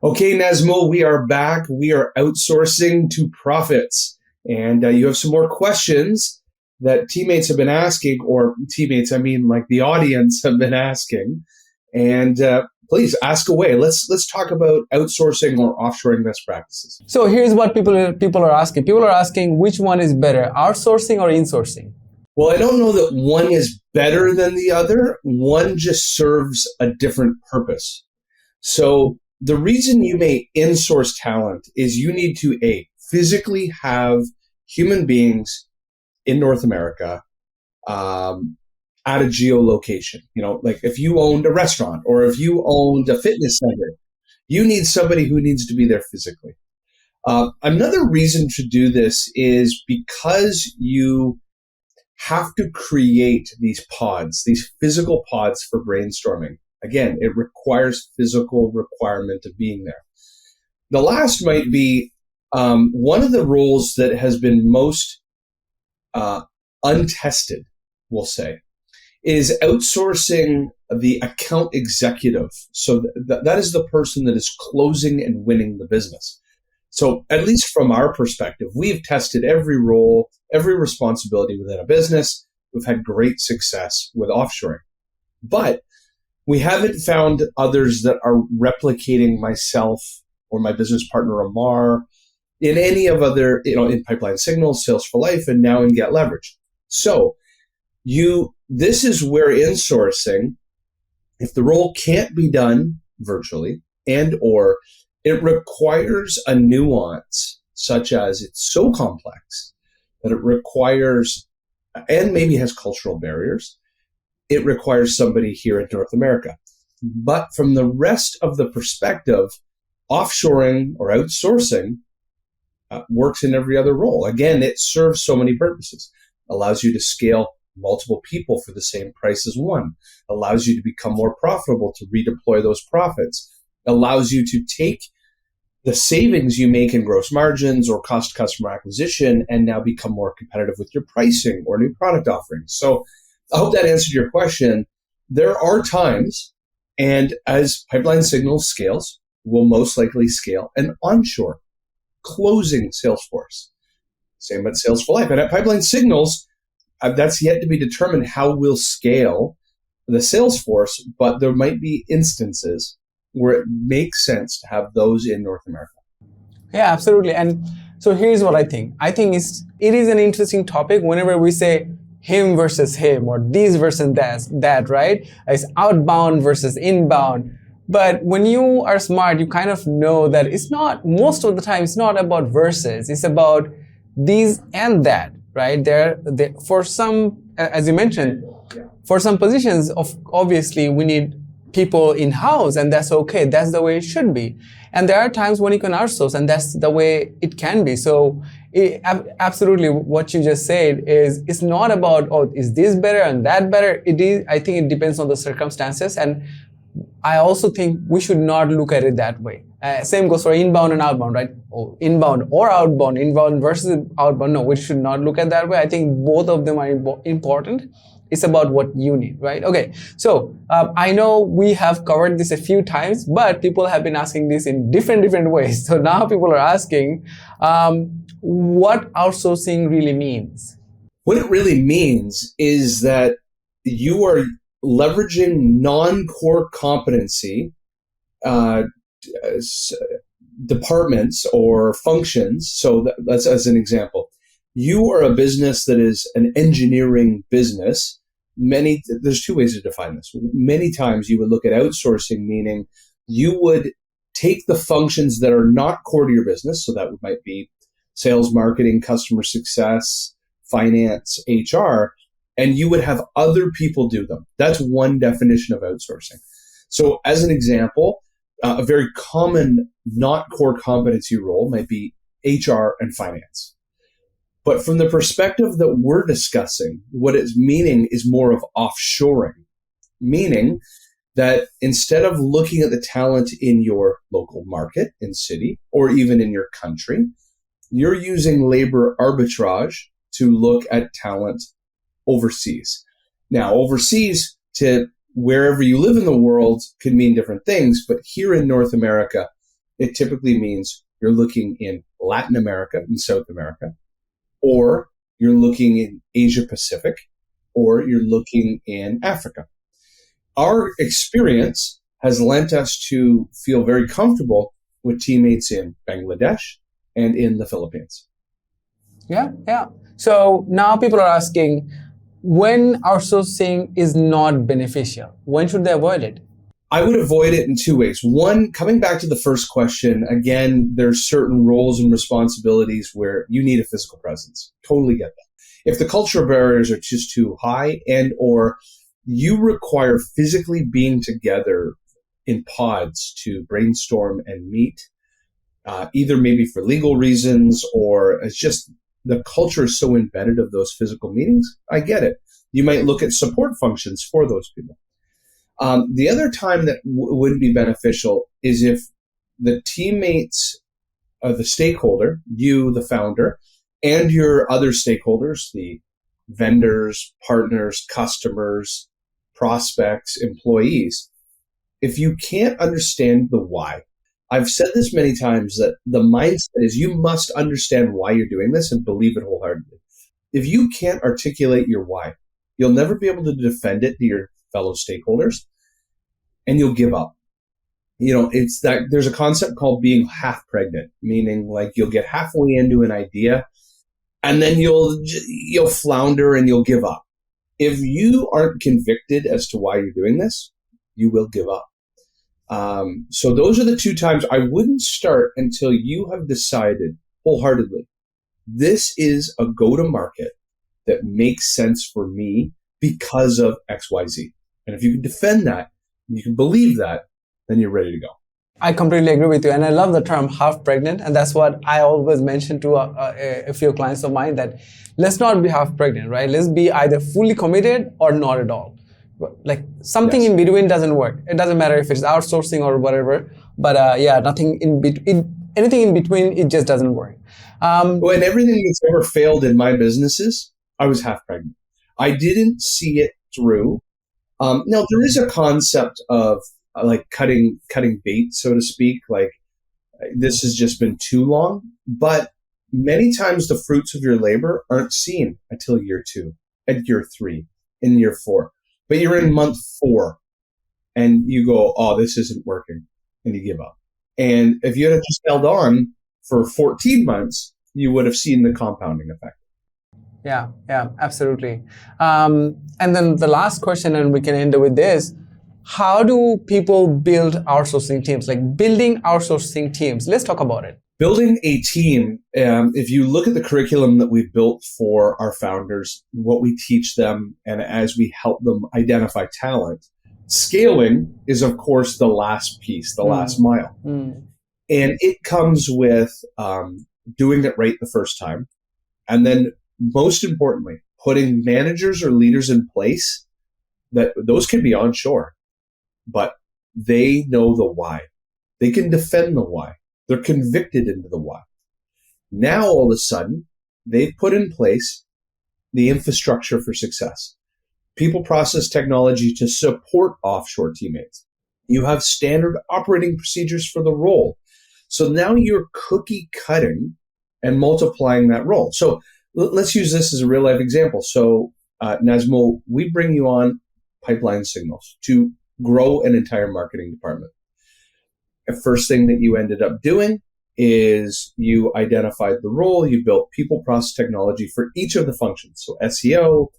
Okay, Nazmo, we are back. We are outsourcing to profits. And you have some more questions that teammates have been asking, or teammates, I mean, like the audience have been asking. And please ask away. Let's talk about outsourcing or offshoring best practices. So here's what people are asking. People are asking which one is better, outsourcing or insourcing? Well, I don't know that one is better than the other. One just serves a different purpose. So the reason you may insource talent is you need to physically have human beings in North America at a geolocation. Like if you owned a restaurant or if you owned a fitness center, you need somebody who needs to be there physically. Another reason to do this is because you have to create these pods, these physical pods for brainstorming. Again, it requires physical requirement of being there. The last might be one of the roles that has been most untested, we'll say, is outsourcing the account executive. So that is the person that is closing and winning the business. So at least from our perspective, we've tested every role, every responsibility within a business. We've had great success with offshoring. But we haven't found others that are replicating myself or my business partner, Amar, in any of other, in Pipeline Signals, Sales for Life, and now in Get Levrg. So this is where insourcing, if the role can't be done virtually and or it requires a nuance such as it's so complex that it requires, and maybe has cultural barriers, it requires somebody here in North America. But from the rest of the perspective, offshoring or outsourcing works in every other role. Again, it serves so many purposes. Allows you to scale multiple people for the same price as one. Allows you to become more profitable, to redeploy those profits. Allows you to take the savings you make in gross margins or cost customer acquisition and now become more competitive with your pricing or new product offerings. So I hope that answered your question. There are times, and as Pipeline Signals scales, we'll most likely scale an onshore closing sales force. Same at Sales for Life. And at Pipeline Signals, that's yet to be determined how we'll scale the sales force, but there might be instances where it makes sense to have those in North America. Yeah, absolutely. And so here's what I think. I think it is an interesting topic whenever we say him versus him or these versus that, right? It's outbound versus inbound. But when you are smart, you kind of know that it's not, most of the time, it's not about versus. It's about these and that, right? For some, as you mentioned, for some positions, obviously we need people in-house, and that's okay. That's the way it should be. And there are times when you can outsource, and that's the way it can be. So absolutely what you just said is, it's not about, is this better and that better? It is, I think it depends on the circumstances. And I also think we should not look at it that way. Same goes for inbound and outbound, right? Inbound or outbound, inbound versus outbound. No, we should not look at that way. I think both of them are important. It's about what you need, right? Okay, so I know we have covered this a few times, but people have been asking this in different ways. So now people are asking what outsourcing really means. What it really means is that you are leveraging non-core competency departments or functions. So that's as an example. You are a business that is an engineering business. There's two ways to define this. Many times you would look at outsourcing, meaning you would take the functions that are not core to your business. So that might be sales, marketing, customer success, finance, HR, and you would have other people do them. That's one definition of outsourcing. So as an example, a very common not core competency role might be HR and finance. But from the perspective that we're discussing, what it's meaning is more of offshoring, meaning that instead of looking at the talent in your local market, in city, or even in your country, you're using labor arbitrage to look at talent overseas. Now, overseas to wherever you live in the world could mean different things, but here in North America, it typically means you're looking in Latin America and South America, or you're looking in Asia Pacific, or you're looking in Africa. Our experience has lent us to feel very comfortable with teammates in Bangladesh and in the Philippines. Yeah. So now people are asking, when outsourcing is not beneficial, when should they avoid it? I would avoid it in two ways. One, coming back to the first question, again, there's certain roles and responsibilities where you need a physical presence. Totally get that. If the cultural barriers are just too high and or you require physically being together in pods to brainstorm and meet, either maybe for legal reasons or it's just the culture is so embedded of those physical meetings, I get it. You might look at support functions for those people. The other time that wouldn't be beneficial is if the teammates, the stakeholder, you, the founder, and your other stakeholders, the vendors, partners, customers, prospects, employees, if you can't understand the why. I've said this many times that the mindset is you must understand why you're doing this and believe it wholeheartedly. If you can't articulate your why, you'll never be able to defend it to your fellow stakeholders, and you'll give up. It's that there's a concept called being half pregnant, meaning like you'll get halfway into an idea and then you'll flounder and you'll give up. If you aren't convicted as to why you're doing this, you will give up. So those are the two times I wouldn't start until you have decided wholeheartedly, this is a go-to-market that makes sense for me because of XYZ. And if you can defend that, you can believe that, then you're ready to go. I completely agree with you. And I love the term half pregnant. And that's what I always mention to a few clients of mine, that let's not be half pregnant, right? Let's be either fully committed or not at all. Like something in between doesn't work. It doesn't matter if it's outsourcing or whatever. But nothing in between, anything in between, it just doesn't work. And everything that's ever failed in my businesses, I was half pregnant. I didn't see it through. Now, there is a concept of like cutting bait, so to speak, like this has just been too long. But many times the fruits of your labor aren't seen until year 2, at year 3, in year 4. But you're in month 4 and you go, oh, this isn't working, and you give up. And if you had just held on for 14 months, you would have seen the compounding effect. Yeah, absolutely. And then the last question, and we can end with this. How do people build outsourcing teams? Like building outsourcing teams. Let's talk about it. Building a team, if you look at the curriculum that we've built for our founders, what we teach them, and as we help them identify talent, scaling is, of course, the last piece, the last mile. And it comes with doing it right the first time. And then, most importantly, putting managers or leaders in place that those can be onshore, but they know the why. They can defend the why. They're convicted into the why. Now, all of a sudden, they've put in place the infrastructure for success. People, process, technology to support offshore teammates. You have standard operating procedures for the role. So now you're cookie cutting and multiplying that role. So let's use this as a real life example. So Nazmo, we bring you on pipeline signals to grow an entire marketing department. The first thing that you ended up doing is you identified the role, you built people, process, technology for each of the functions. So SEO,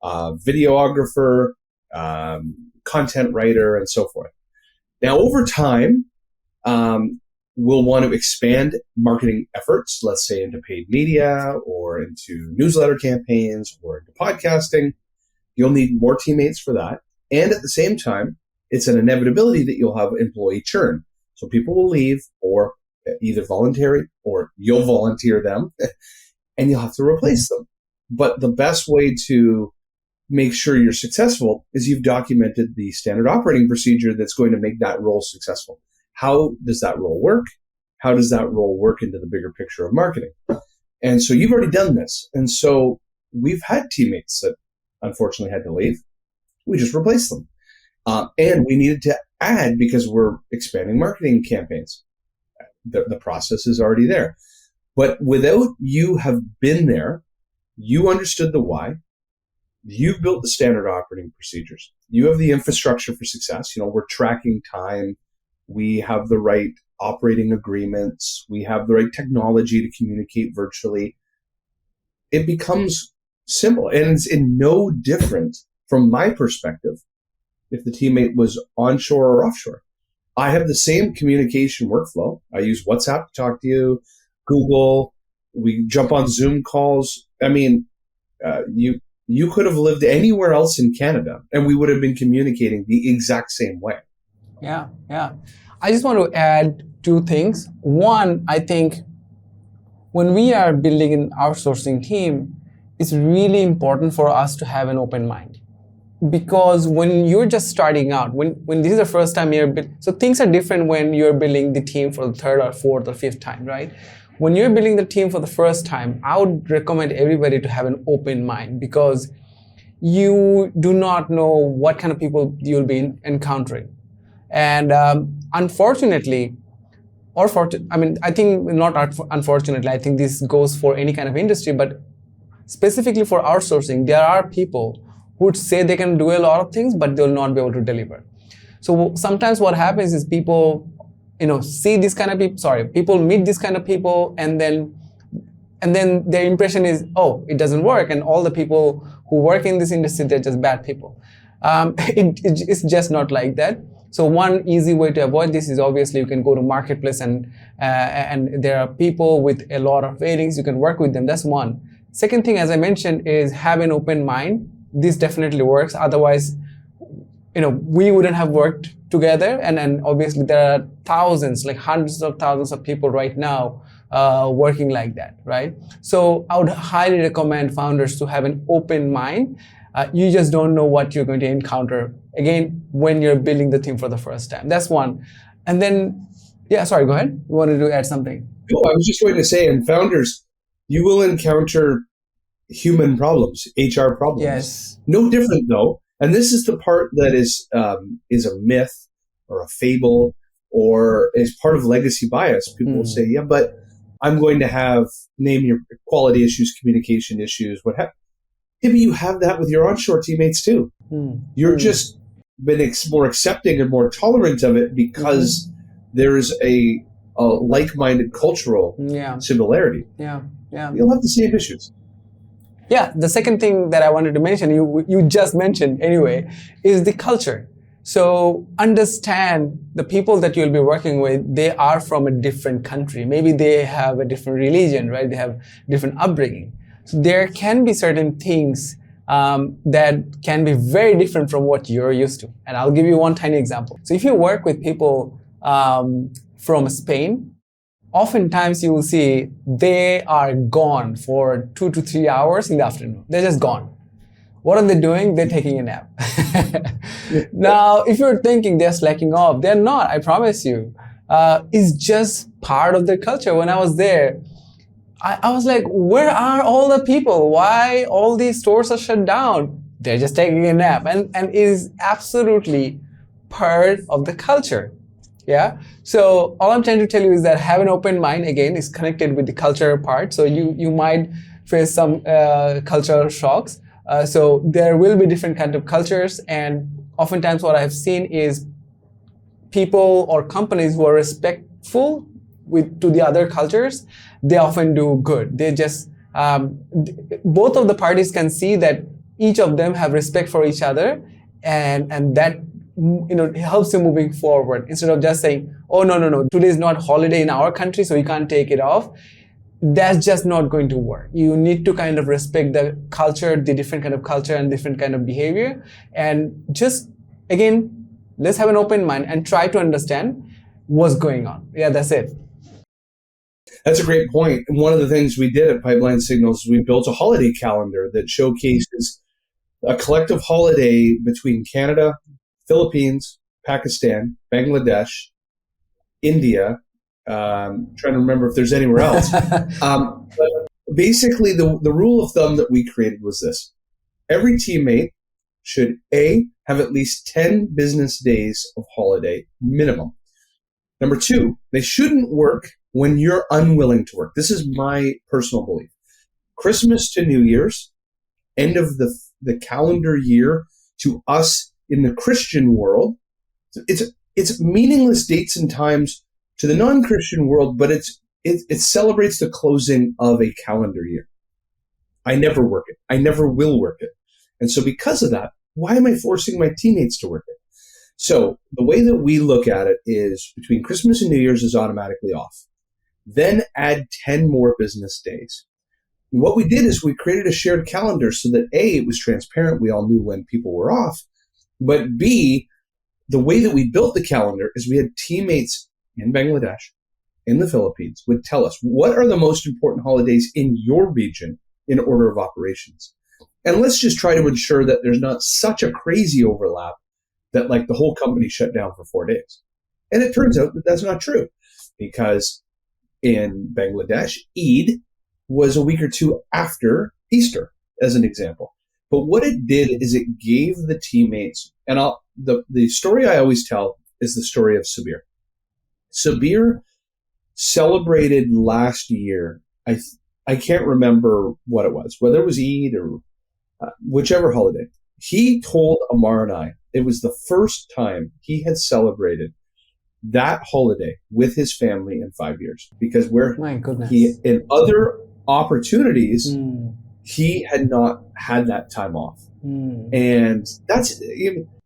videographer, content writer, and so forth. Now, over time, we'll want to expand marketing efforts, let's say into paid media or into newsletter campaigns or into podcasting. You'll need more teammates for that. And at the same time, it's an inevitability that you'll have employee churn. So people will leave, or either voluntary or you'll volunteer them and you'll have to replace them. But the best way to make sure you're successful is you've documented the standard operating procedure that's going to make that role successful. How does that role work? How does that role work into the bigger picture of marketing? And so you've already done this. And so we've had teammates that unfortunately had to leave. We just replaced them. And we needed to add because we're expanding marketing campaigns. The process is already there. But without you have been there, you understood the why. You've built the standard operating procedures. You have the infrastructure for success. We're tracking time. We have the right operating agreements. We have the right technology to communicate virtually. It becomes simple. And it's in no different from my perspective if the teammate was onshore or offshore. I have the same communication workflow. I use WhatsApp to talk to you, Google. We jump on Zoom calls. I mean, you could have lived anywhere else in Canada and we would have been communicating the exact same way. Yeah. I just want to add two things. One, I think when we are building an outsourcing team, it's really important for us to have an open mind. Because when you're just starting out, when this is the first time so things are different when you're building the team for the third or fourth or fifth time, right? When you're building the team for the first time, I would recommend everybody to have an open mind because you do not know what kind of people you'll be encountering. And unfortunately, I think not unfortunately, I think this goes for any kind of industry, but specifically for outsourcing, there are people who would say they can do a lot of things, but they'll not be able to deliver. So sometimes what happens is people, see this kind of people, people meet this kind of people, and then their impression is, oh, it doesn't work, and all the people who work in this industry, they're just bad people. It's just not like that. So one easy way to avoid this is obviously you can go to marketplace and there are people with a lot of ratings. You can work with them. That's one. Second thing, as I mentioned, is have an open mind. This definitely works. Otherwise, we wouldn't have worked together. And obviously there are thousands, like hundreds of thousands of people right now working like that, right? So I would highly recommend founders to have an open mind. You just don't know what you're going to encounter, again, when you're building the team for the first time. That's one. And then, go ahead. You wanted to add something? No, I was just going to say, in founders, you will encounter human problems, HR problems. Yes. No different though. And this is the part that is a myth or a fable or is part of legacy bias. People will say, yeah, but I'm going to have, name your quality issues, communication issues, what have you. Yeah, but you have that with your onshore teammates too. You're just been more accepting and more tolerant of it because there's a like-minded cultural similarity. Yeah. You'll have the same issues. Yeah, the second thing that I wanted to mention, you just mentioned anyway, is the culture. So understand the people that you'll be working with, they are from a different country. Maybe they have a different religion, right? They have different upbringing. So there can be certain things that can be very different from what you're used to. And I'll give you one tiny example. So if you work with people from Spain, oftentimes you will see they are gone for 2 to 3 hours in the afternoon. They're just gone. What are they doing? They're taking a nap. Now, if you're thinking they're slacking off, they're not, I promise you. It's just part of their culture. When I was there, I was like, where are all the people? Why all these stores are shut down? They're just taking a nap. And it is absolutely part of the culture. Yeah. So all I'm trying to tell you is that have an open mind, again, is connected with the culture part. So you might face some cultural shocks. So there will be different kind of cultures. And oftentimes what I've seen is people or companies who are respectful to the other cultures, they often do good. They just, both of the parties can see that each of them have respect for each other, and that helps you moving forward, instead of just saying, oh, no, today is not holiday in our country, so you can't take it off. That's just not going to work. You need to kind of respect the culture, the different kind of culture and different kind of behavior. And just, again, let's have an open mind and try to understand what's going on. Yeah, that's it. That's a great point. And one of the things we did at Pipeline Signals is we built a holiday calendar that showcases a collective holiday between Canada, Philippines, Pakistan, Bangladesh, India. Trying to remember if there's anywhere else. But basically, the rule of thumb that we created was this. Every teammate should, A, have at least 10 business days of holiday minimum. Number two, they shouldn't work when you're unwilling to work. This is my personal belief. Christmas to New Year's, end of the calendar year to us in the Christian world, it's meaningless dates and times to the non-Christian world, but it celebrates the closing of a calendar year. I never work it. I never will work it. And so because of that, why am I forcing my teammates to work it? So the way that we look at it is between Christmas and New Year's is automatically off. Then add 10 more business days. And what we did is we created a shared calendar so that A, it was transparent. We all knew when people were off. But B, the way that we built the calendar is we had teammates in Bangladesh, in the Philippines, would tell us what are the most important holidays in your region in order of operations. And let's just try to ensure that there's not such a crazy overlap that like the whole company shut down for 4 days. And it turns out that that's not true, because in Bangladesh, Eid was a week or two after Easter, as an example. But what it did is it gave the teammates, and the story I always tell is the story of Sabir. Sabir celebrated last year, I can't remember what it was, whether it was Eid or whichever holiday. He told Amar and I it was the first time he had celebrated that holiday with his family in 5 years, because he in other opportunities he had not had that time off. And that's,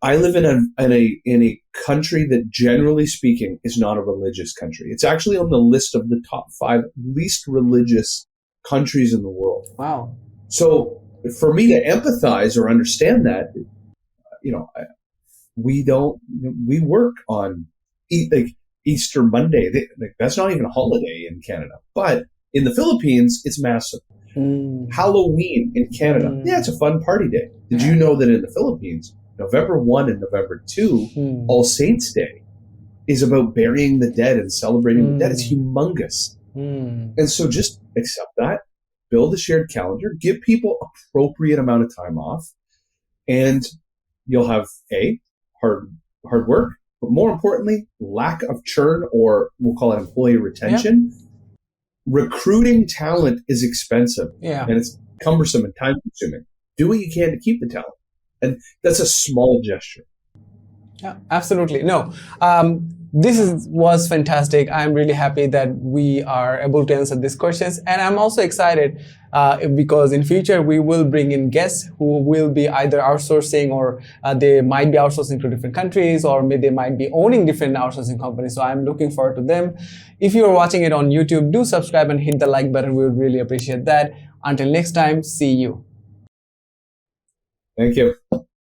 I live in a country that generally speaking is not a religious country. It's actually on the list of the top 5 least religious countries in the world. Wow. So for me to empathize or understand that, we work on Easter Monday. That's not even a holiday in Canada, but in the Philippines, it's massive. Halloween in Canada, yeah, it's a fun party day. Did you know that in the Philippines, November 1 and November 2, All Saints Day, is about burying the dead and celebrating the dead? It's humongous. And so just accept that, build a shared calendar, give people appropriate amount of time off, and you'll have hard work, but more importantly, lack of churn, or we'll call it employee retention. Yeah. Recruiting talent is expensive, and it's cumbersome and time consuming. Do what you can to keep the talent. And that's a small gesture. Yeah, absolutely. No, this was fantastic. I'm really happy that we are able to answer these questions. And I'm also excited because in future we will bring in guests who will be either outsourcing, or they might be outsourcing to different countries, or maybe they might be owning different outsourcing companies. So I'm looking forward to them. If you're watching it on YouTube, do subscribe and hit the like button. We would really appreciate that. Until next time, see you. Thank you.